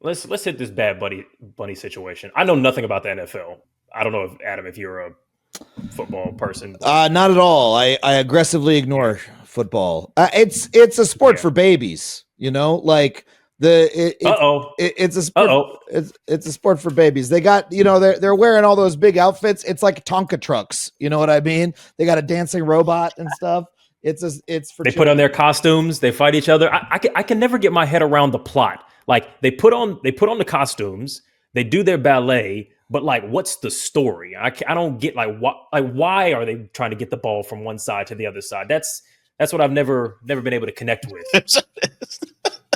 let's hit this bad bunny situation. I know nothing about the NFL. I don't know if Adam, if you're a football person, but Not at all. I aggressively yeah, ignore football. It's a sport yeah. for babies. Like Uh oh, it's a uh sport. oh. It's a sport for babies. They got they're wearing all those big outfits. It's like Tonka trucks. You know what I mean? They got a dancing robot and stuff. It's for They put on children. their costumes. They fight each other. I can never get my head around the plot. Like they put on the costumes. They do their ballet, but like, what's the story? I don't get why are they trying to get the ball from one side to the other side? That's what I've never been able to connect with.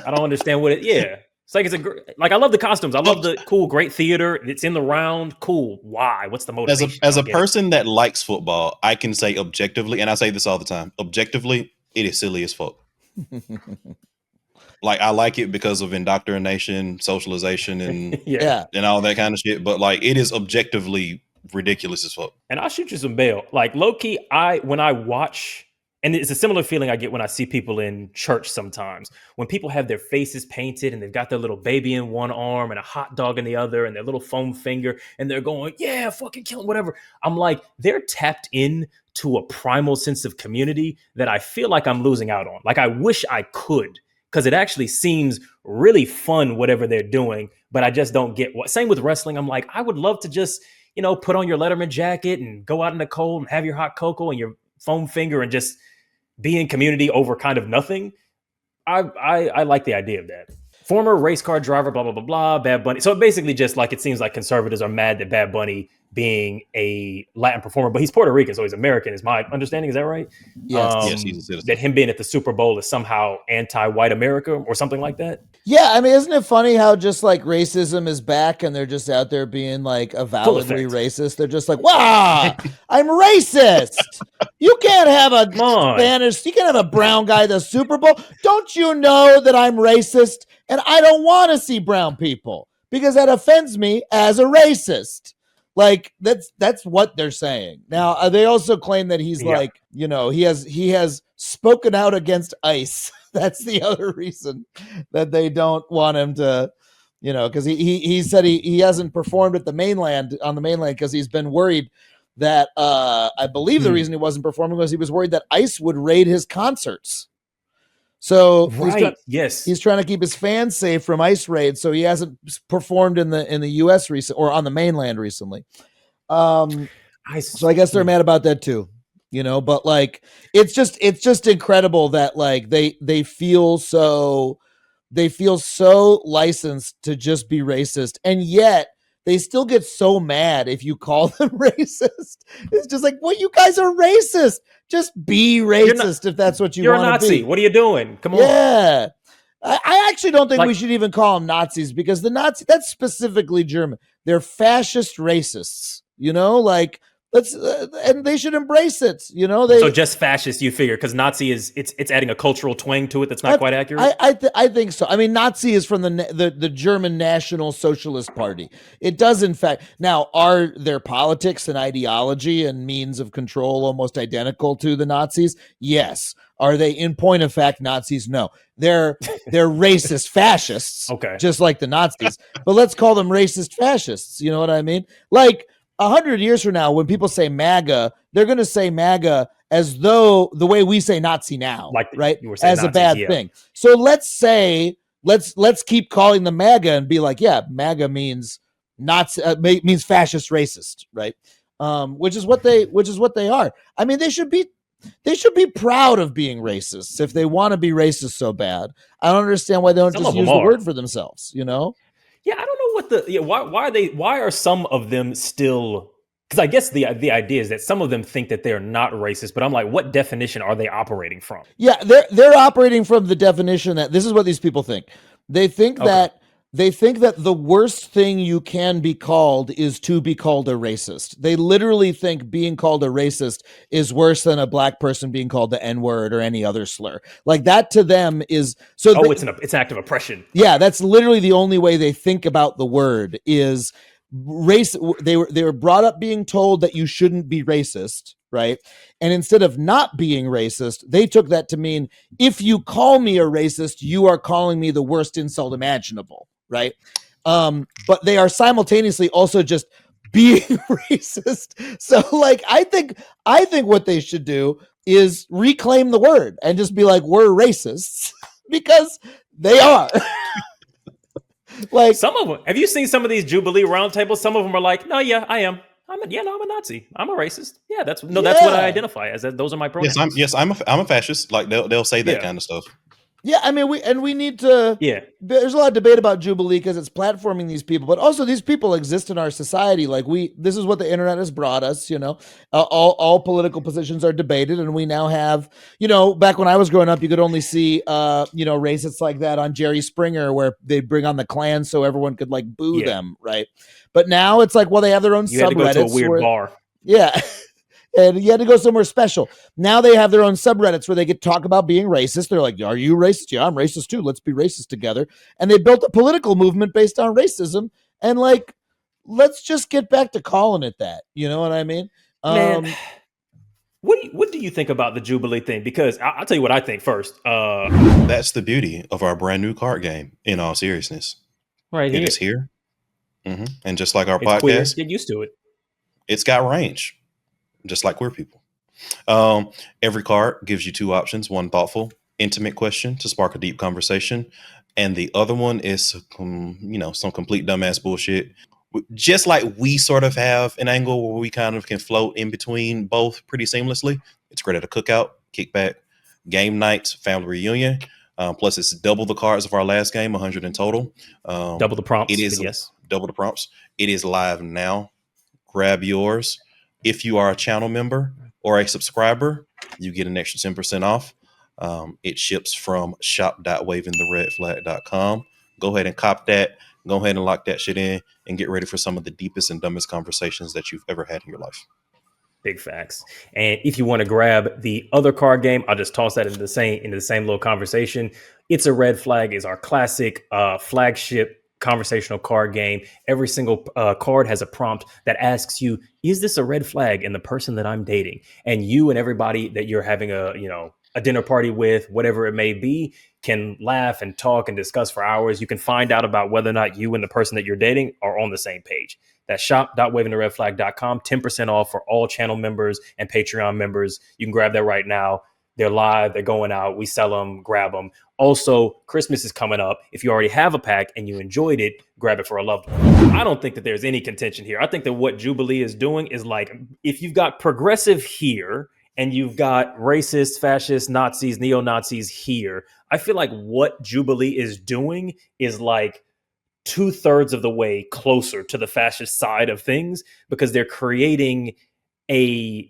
I don't understand what it. Yeah, it's like like I love the costumes. I love the cool, great theater. It's in the round. Cool. Why? What's the As a motivation? I as a don't get it. person that likes football, I can say objectively, and I say this all the time. Objectively, it is silly as fuck. Like I like it because of indoctrination, socialization, and Yeah. Yeah. and all that kind of shit. But like, it is objectively ridiculous as fuck. And I'll shoot you some bail. Like low key, when I watch, and it's a similar feeling I get when I see people in church sometimes. When people have their faces painted and they've got their little baby in one arm and a hot dog in the other and their little foam finger, and they're going, yeah, fucking kill him, whatever. I'm like, they're tapped in to a primal sense of community that I feel like I'm losing out on. Like I wish I could, because it actually seems really fun, whatever they're doing, but I just don't get what. Same with wrestling. I'm like, I would love to just put on your Letterman jacket and go out in the cold and have your hot cocoa and your foam finger and just be in community over kind of nothing. I like the idea of that. Former race car driver, blah, blah, blah, blah, Bad Bunny. So basically just like it seems like conservatives are mad that Bad Bunny being a Latin performer, but he's Puerto Rican, so he's American, is my understanding. Is that right? Yes. Yes, he's a citizen. That him being at the Super Bowl is somehow anti-white America or something like that? Yeah, I mean, isn't it funny how just like racism is back and they're just out there being like avowedly effect. racist? They're just like, wow, I'm racist. You can't have a Come on. Spanish, you can't have a brown guy at the Super Bowl. Don't you know that I'm racist and I don't want to see brown people because that offends me as a racist? Like that's what they're saying. Now they also claim that he's Yeah. like, he has spoken out against ICE. That's the other reason that they don't want him to, because he said he hasn't performed at the mainland because he's been worried that I believe the reason he wasn't performing was he was worried that ICE would raid his concerts. So Right. Yes. he's trying to keep his fans safe from ICE raids, so he hasn't performed in the U.S. recent or on the mainland recently. So I guess they're mad about that too. But like it's just incredible that like they feel so licensed to just be racist, and yet they still get so mad if you call them racist. It's just like, well, you guys are racist. Just be racist if that's what you want to be. You're a Nazi. What are you doing? Come on. Yeah. I actually don't think Like- we should even call them Nazis because the Nazi, that's specifically German. They're fascist racists, like and they should embrace it. So just fascist, you figure, because Nazi it's adding a cultural twang to it that's not quite accurate. I think so. I mean, Nazi is from the German National Socialist Party. It does, in fact. Now, are their politics and ideology and means of control almost identical to the Nazis? Yes. Are they, in point of fact, Nazis? No. They're racist fascists, Okay. just like the Nazis. But let's call them racist fascists. You know what I mean? Like 100 years from now, when people say MAGA, they're going to say MAGA as though the way we say Nazi now, Like right? you were saying As a Nazis, bad yeah. thing. So let's say, let's keep calling them MAGA and be like, yeah, MAGA means Nazi, means fascist racist, right? Which is what they are. I mean, they should be proud of being racists if they want to be racist so bad. I don't understand why they don't Some just of them use the are. word for themselves, Yeah, I don't know why are some of them still, because I guess the idea is that some of them think that they're not racist, but I'm like, what definition are they operating from? Yeah, they're operating from the definition that this is what these people think. They think that the worst thing you can be called is to be called a racist. They literally think being called a racist is worse than a black person being called the N-word or any other slur. Like that to them is so. It's an act of oppression. Yeah, that's literally the only way they think about the word is race. They were brought up being told that you shouldn't be racist, right? And instead of not being racist, they took that to mean if you call me a racist, you are calling me the worst insult imaginable. right? But they are simultaneously also just being racist. So like I think what they should do is reclaim the word and just be like, we're racists because they are. Like some of them. Have you seen some of these Jubilee roundtables? Some of them are like, no, yeah, I am. I'm a Nazi. I'm a racist. Yeah, that's what I Yeah. identify as. Those are my pronouns. I'm a fascist. Like they'll say that Yeah. kind of stuff. Yeah, I mean, we need to. Yeah. There's a lot of debate about Jubilee because it's platforming these people, but also these people exist in our society. Like this is what the internet has brought us. You know, all political positions are debated, and we now have. You know, back when I was growing up, you could only see racists like that on Jerry Springer, where they bring on the Klan so everyone could like boo them, right? But now it's like, well, they have their own You had to go to a weird bar. Yeah. And you had to go somewhere special. Now they have their own subreddits where they get to talk about being racist. They're like, are you racist? Yeah, I'm racist too. Let's be racist together. And they built a political movement based on racism. And like, let's just get back to calling it that. You know what I mean? Man, what do you think about the Jubilee thing? Because I'll tell you what I think first. That's the beauty of our brand new card game, in all seriousness. Right here. It is here. And just like our It's queer. podcast, Get used to it. it's got range. Just like queer people. Every card gives you two options: one thoughtful, intimate question to spark a deep conversation, and the other one is, some complete dumbass bullshit. Just like we sort of have an angle where we kind of can float in between both pretty seamlessly. It's great at a cookout, kickback, game nights, family reunion. Plus, it's double the cards of our last game, 100 in total. Double the prompts. It is yes. Double the prompts. It is live now. Grab yours. If you are a channel member or a subscriber, you get an extra 10% off. It ships from shop.wavingtheredflag.com. Go ahead and cop that. Go ahead and lock that shit in and get ready for some of the deepest and dumbest conversations that you've ever had in your life. Big facts. And if you want to grab the other card game, I'll just toss that into the same little conversation. It's a Red Flag is our classic flagship conversational card game. Every single card has a prompt that asks you, is this a red flag in the person that I'm dating? And you and everybody that you're having a dinner party with, whatever it may be, can laugh and talk and discuss for hours. You can find out about whether or not you and the person that you're dating are on the same page. That's shop.wavingtheredflag.com. 10% off for all channel members and Patreon members. You can grab that right now. They're live. They're going out. We sell them. Grab them. Also, Christmas is coming up. If you already have a pack and you enjoyed it, grab it for a loved one. I don't think that there's any contention here. I think that what Jubilee is doing is like, if you've got progressive here and you've got racist, fascist, Nazis, neo-Nazis here, I feel like what Jubilee is doing is like 2/3 of the way closer to the fascist side of things, because they're creating an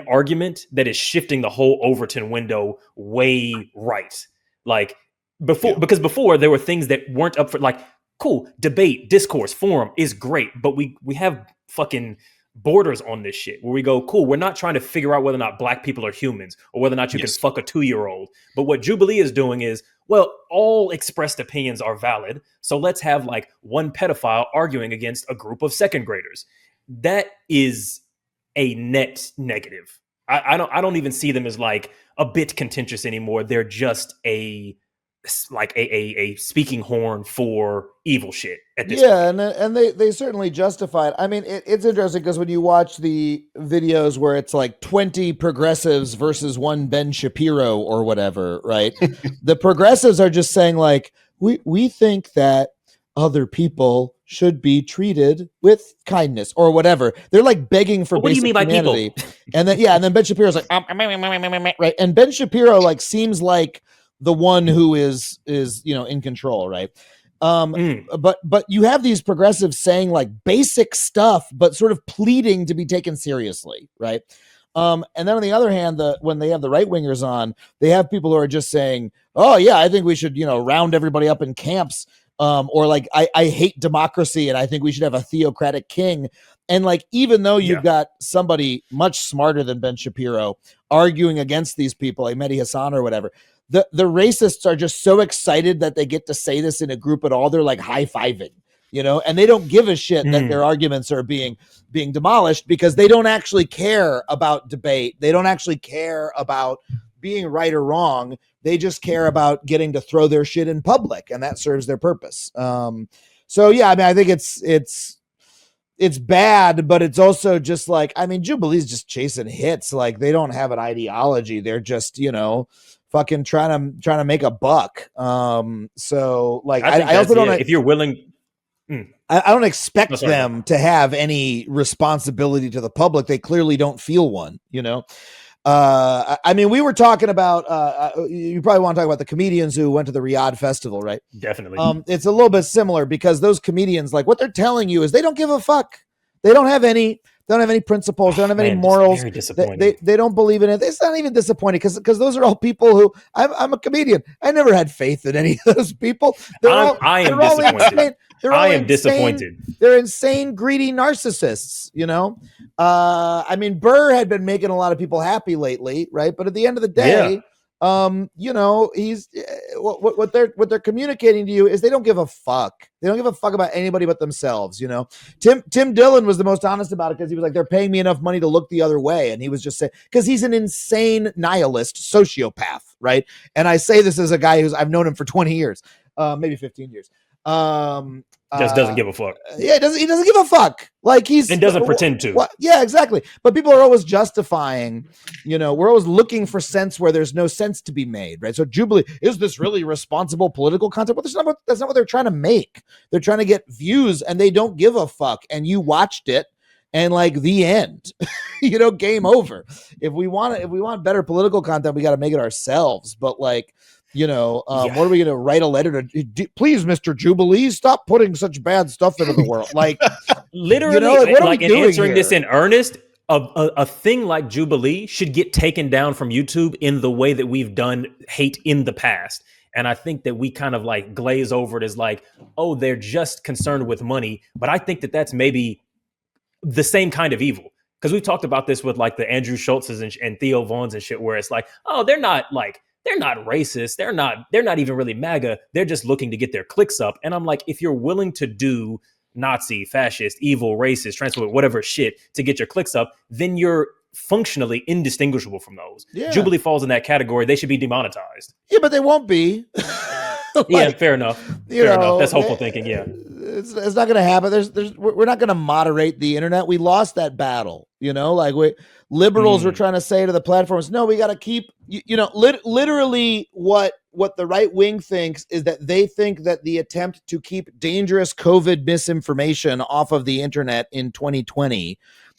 argument that is shifting the whole Overton window way right. Like because before there were things that weren't up for, like, cool, debate, discourse, forum is great, but we have fucking borders on this shit where we go, cool, we're not trying to figure out whether or not black people are humans or whether or not you can fuck a 2-year-old. But what Jubilee is doing is, well, all expressed opinions are valid, so let's have like one pedophile arguing against a group of second graders. That is a net negative. I don't even see them as like a bit contentious anymore. They're just a speaking horn for evil shit at this point. And they certainly justify it. I mean, it's interesting because when you watch the videos where it's like 20 progressives versus one Ben Shapiro or whatever, right? The progressives are just saying like, we think that other people should be treated with kindness or whatever. They're like begging for what do you mean by humanity. people? And then Ben Shapiro's like, right. And Ben Shapiro like seems like the one who is in control, right? But you have these progressives saying like basic stuff, but sort of pleading to be taken seriously, right? And then on the other hand, when they have the right wingers on, they have people who are just saying, oh yeah, I think we should round everybody up in camps. Or like, I hate democracy and I think we should have a theocratic king. And like, even though you've got somebody much smarter than Ben Shapiro arguing against these people, like Mehdi Hassan or whatever, the racists are just so excited that they get to say this in a group at all. They're like high-fiving, and they don't give a shit that their arguments are being demolished because they don't actually care about debate. They don't actually care about being right or wrong. They just care about getting to throw their shit in public, and that serves their purpose. So yeah, I mean, I think it's bad, but it's also just like, I mean, Jubilee's just chasing hits. Like, they don't have an ideology. They're just, fucking trying to make a buck. So like, I also don't, if you're willing, I don't expect them to have any responsibility to the public. They clearly don't feel one, I mean, we were talking about, you probably want to talk about the comedians who went to the Riyadh festival, right? Definitely. It's a little bit similar because those comedians, like, what they're telling you is they don't give a fuck. They don't have any principles. They don't have any morals. They don't believe in it. It's not even disappointing because those are all people who I'm a comedian. I never had faith in any of those people. I am disappointed. I am disappointed. They're insane, greedy narcissists, I mean, Burr had been making a lot of people happy lately, right? But at the end of the day, he's what they're communicating to you is they don't give a fuck. They don't give a fuck about anybody but themselves. Tim Dillon was the most honest about it because he was like, they're paying me enough money to look the other way, and he was just saying, because he's an insane nihilist sociopath, right? And I say this as a guy I've known him for 20 years, maybe 15 years. Just doesn't give a fuck. Yeah, he doesn't give a fuck. Like, and doesn't pretend to. Yeah, exactly. But people are always justifying, we're always looking for sense where there's no sense to be made, right? So Jubilee, is this really responsible political content? Well, that's not what they're trying to make. They're trying to get views, and they don't give a fuck. And you watched it, and like, the end, game over. If we want better political content, we got to make it ourselves. But like, what are we going to write a letter to? Please, Mr. Jubilee, stop putting such bad stuff into the world. Like, literally, what are we doing answering here? This in earnest, a thing like Jubilee should get taken down from YouTube in the way that we've done hate in the past. And I think that we kind of like glaze over it as like, oh, they're just concerned with money. But I think that that's maybe the same kind of evil. Because we've talked about this with like the Andrew Schultzes and Theo Vaughns and shit, where it's like, oh, they're not racist. They're not even really MAGA. They're just looking to get their clicks up. And I'm like, if you're willing to do Nazi, fascist, evil, racist, transphobic, whatever shit to get your clicks up, then you're functionally indistinguishable from those. Yeah. Jubilee falls in that category. They should be demonetized. Yeah, but they won't be. Yeah, fair enough. Fair enough. That's hopeful thinking. Yeah, it's not going to happen. We're not going to moderate the internet. We lost that battle. Liberals were trying to say to the platforms, no, we got to keep. Literally, what the right wing thinks is that they think that the attempt to keep dangerous COVID misinformation off of the internet in 2020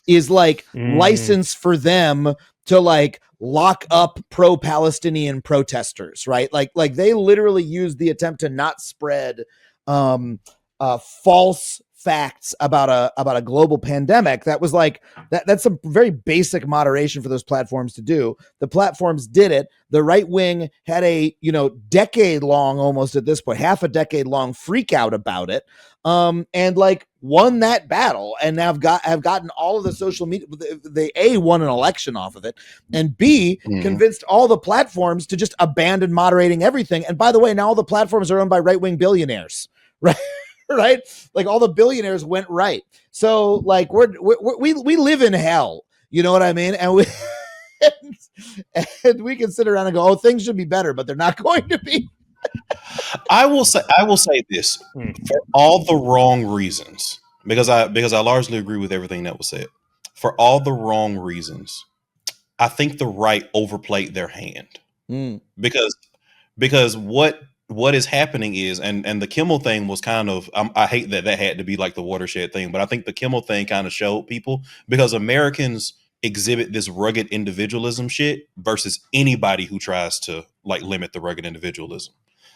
is like license for them to like lock up pro-Palestinian protesters, right? Like they literally used the attempt to not spread false facts about a global pandemic. That was like that's some very basic moderation for those platforms to do. The platforms did it. The right wing had a decade long, almost at this point, half a decade long freak out about it, and like won that battle, and now have gotten all of the social media. They A, won an election off of it, and B, convinced all the platforms to just abandon moderating everything. And by the way, now all the platforms are owned by right wing billionaires, right? Right, like all the billionaires went right. So like we live in hell, you know what I mean? And we can sit around and go, oh, things should be better, but they're not going to be. I will say this for all the wrong reasons, because I largely agree with everything that was said. For all the wrong reasons, I think the right overplayed their hand because what is happening is, and the Kimmel thing was kind of, I hate that had to be like the watershed thing, but I think the Kimmel thing kind of showed people, because Americans exhibit this rugged individualism shit versus anybody who tries to like limit the rugged individualism.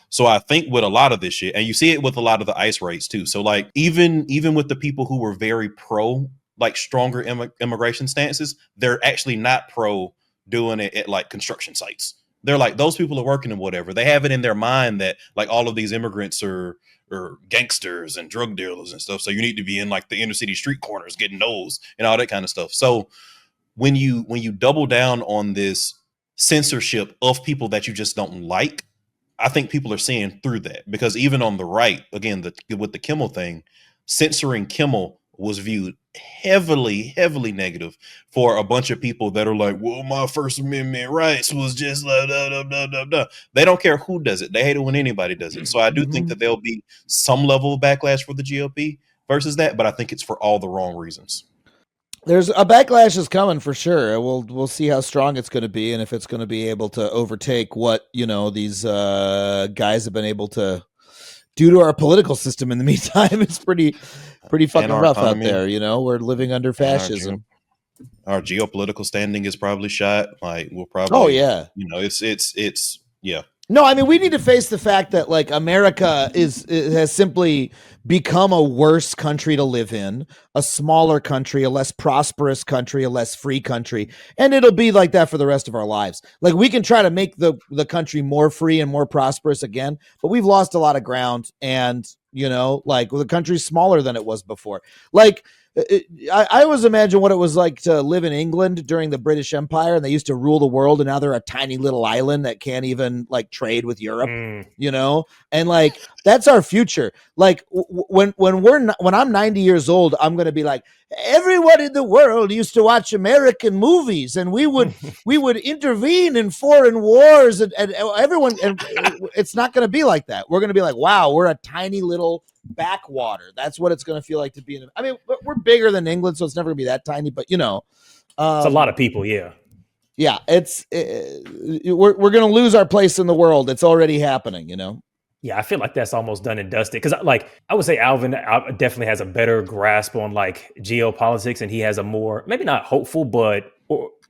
So I think with a lot of this shit, and you see it with a lot of the ICE raids too. So like even with the people who were very pro like stronger immigration stances, they're actually not pro doing it at like construction sites. They're like, those people are working and whatever. They have it in their mind that like all of these immigrants are gangsters and drug dealers and stuff. So you need to be in like the inner city street corners getting those and all that kind of stuff. So when you double down on this censorship of people that you just don't like, I think people are seeing through that, because even on the right, again, with the Kimmel thing, censoring Kimmel was viewed heavily negative for a bunch of people that are like, well, my First Amendment rights was just blah, blah, blah, blah, blah, blah. They don't care who does it. They hate it when anybody does it. So I do think that there'll be some level of backlash for the GOP versus that, but I think it's for all the wrong reasons. There's a backlash is coming for sure. We'll see how strong it's going to be, and if it's going to be able to overtake what these guys have been able to do to our political system in the meantime. It's pretty fucking rough economy, out there. We're living under fascism. Our geopolitical standing is probably shot. Like we'll probably. Oh yeah. It's yeah. No, I mean we need to face the fact that like America has simply become a worse country to live in, a smaller country, a less prosperous country, a less free country, and it'll be like that for the rest of our lives. Like we can try to make the country more free and more prosperous again, but we've lost a lot of ground, and like the country's smaller than it was before. Like I always imagine what it was like to live in England during the British Empire, and they used to rule the world, and now they're a tiny little island that can't even like trade with Europe, and like that's our future. Like when I'm 90 years old, I'm going to be like, everyone in the world used to watch American movies, and we would intervene in foreign wars, and everyone, and it's not going to be like that. We're going to be like, wow, we're a tiny little backwater. That's what it's going to feel like to be in. I mean, we're bigger than England, so it's never going to be that tiny. But it's a lot of people. Yeah, we're going to lose our place in the world. It's already happening. Yeah, I feel like that's almost done and dusted. Because, like, I would say Alvin definitely has a better grasp on like geopolitics, and he has a more maybe not hopeful, but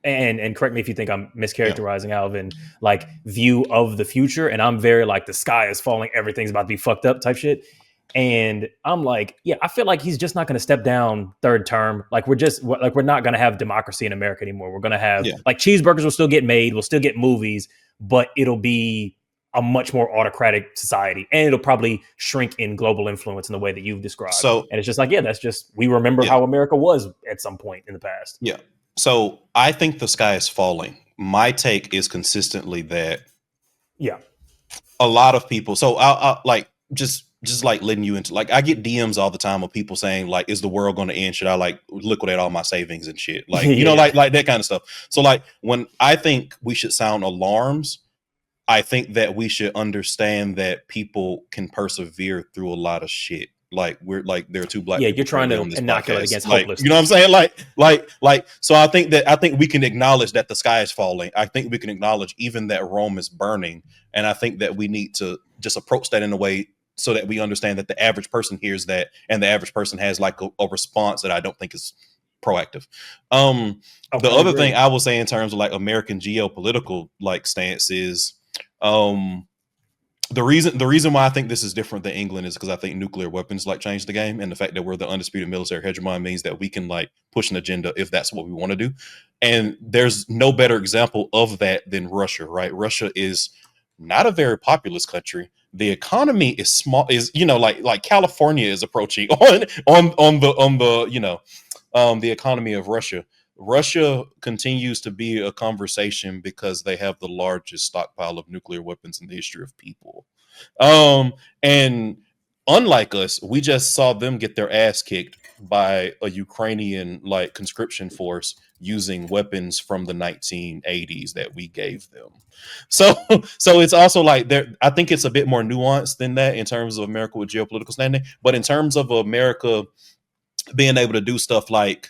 and correct me if you think I'm mischaracterizing Alvin, like view of the future. And I'm very like the sky is falling, everything's about to be fucked up type shit. And I'm like, yeah, I feel like he's just not going to step down third term. Like we're not going to have democracy in America anymore. We're going to have like cheeseburgers will still get made, we'll still get movies, but it'll be a much more autocratic society, and it'll probably shrink in global influence in the way that you've described. So, and it's just like, that's just, we remember how America was at some point in the past. Yeah. So I think the sky is falling. My take is consistently that, a lot of people. So I'll like just like letting you into, like, I get DMs all the time of people saying like, is the world going to end? Should I like liquidate all my savings and shit? Like, like that kind of stuff. So like when I think we should sound alarms, I think that we should understand that people can persevere through a lot of shit. Like there are two black people. You're trying to inoculate against hopelessness. You know what I'm saying? Like. So I think we can acknowledge that the sky is falling. I think we can acknowledge even that Rome is burning, and I think that we need to just approach that in a way so that we understand that the average person hears that, and the average person has like a response that I don't think is proactive. The other thing I will say in terms of like American geopolitical like stance is. The reason why I think this is different than England is because I think nuclear weapons like change the game, and the fact that we're the undisputed military hegemon means that we can like push an agenda if that's what we want to do. And there's no better example of that than Russia, right? Russia is not a very populous country. The economy is small, like California is approaching on the economy of Russia. Russia continues to be a conversation because they have the largest stockpile of nuclear weapons in the history of people. And unlike us, we just saw them get their ass kicked by a Ukrainian like conscription force using weapons from the 1980s that we gave them. So it's also like I think it's a bit more nuanced than that in terms of America with geopolitical standing. But in terms of America being able to do stuff like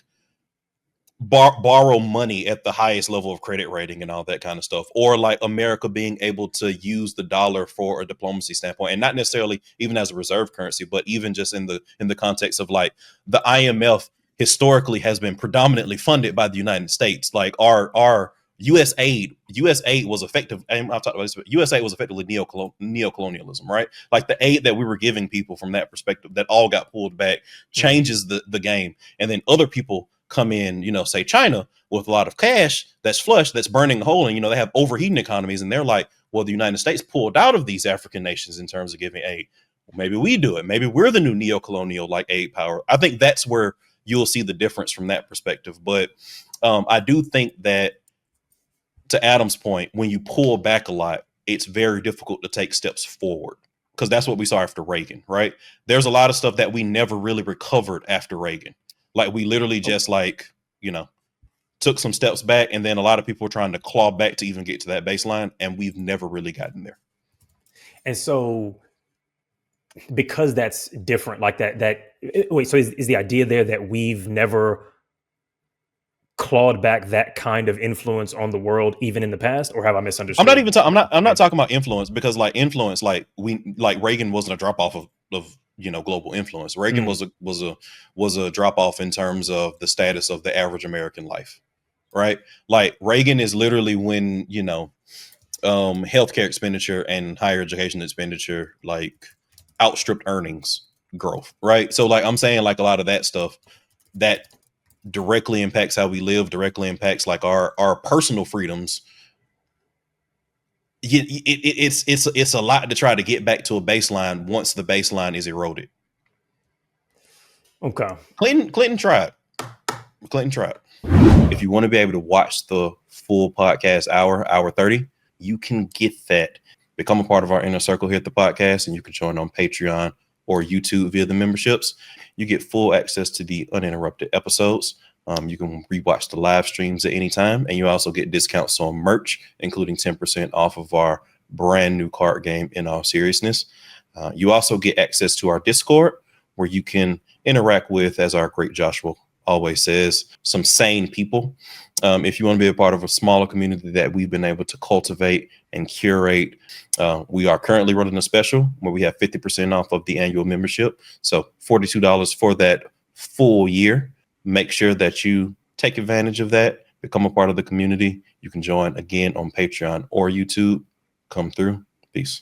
borrow money at the highest level of credit rating and all that kind of stuff, or like America being able to use the dollar for a diplomacy standpoint, and not necessarily even as a reserve currency, but even just in the context of like the IMF historically has been predominantly funded by the United States. Like our U.S. aid was effective. And I've talked about this, but U.S. aid was effectively neocolonialism, right? Like the aid that we were giving people from that perspective that all got pulled back changes the game, and then other people come in, say China with a lot of cash that's flush, that's burning a hole, and they have overheating economies, and they're like, well, the United States pulled out of these African nations in terms of giving aid. Well, maybe we do it. Maybe we're the new neocolonial like aid power. I think that's where you'll see the difference from that perspective. But I do think that, to Adam's point, when you pull back a lot, it's very difficult to take steps forward, because that's what we saw after Reagan, right? There's a lot of stuff that we never really recovered after Reagan. Like we literally just like, you know, took some steps back, and then a lot of people were trying to claw back to even get to that baseline, and we've never really gotten there. And so because that's different, like wait, so is the idea there that we've never clawed back that kind of influence on the world even in the past, or have I misunderstood? I'm not even I'm not talking about influence, because like influence, like Reagan wasn't a drop off of you know, global influence. Reagan was a drop off in terms of the status of the average American life, right? Like Reagan is literally when, you know, healthcare expenditure and higher education expenditure like outstripped earnings growth, right? So like I'm saying, like a lot of that stuff that directly impacts how we live, directly impacts like our personal freedoms. It's a lot to try to get back to a baseline once the baseline is eroded. Okay. Clinton tried. If you want to be able to watch the full podcast hour 30, you can get that. Become a part of our inner circle here at the podcast, and you can join on Patreon or YouTube via the memberships. You get full access to the uninterrupted episodes. You can rewatch the live streams at any time, and you also get discounts on merch, including 10% off of our brand new card game, In All Seriousness. You also get access to our Discord, where you can interact with, as our great Joshua always says, some sane people. If you want to be a part of a smaller community that we've been able to cultivate and curate, we are currently running a special where we have 50% off of the annual membership. So $42 for that full year. Make sure that you take advantage of that, become a part of the community. You can join again on Patreon or YouTube. Come through. Peace.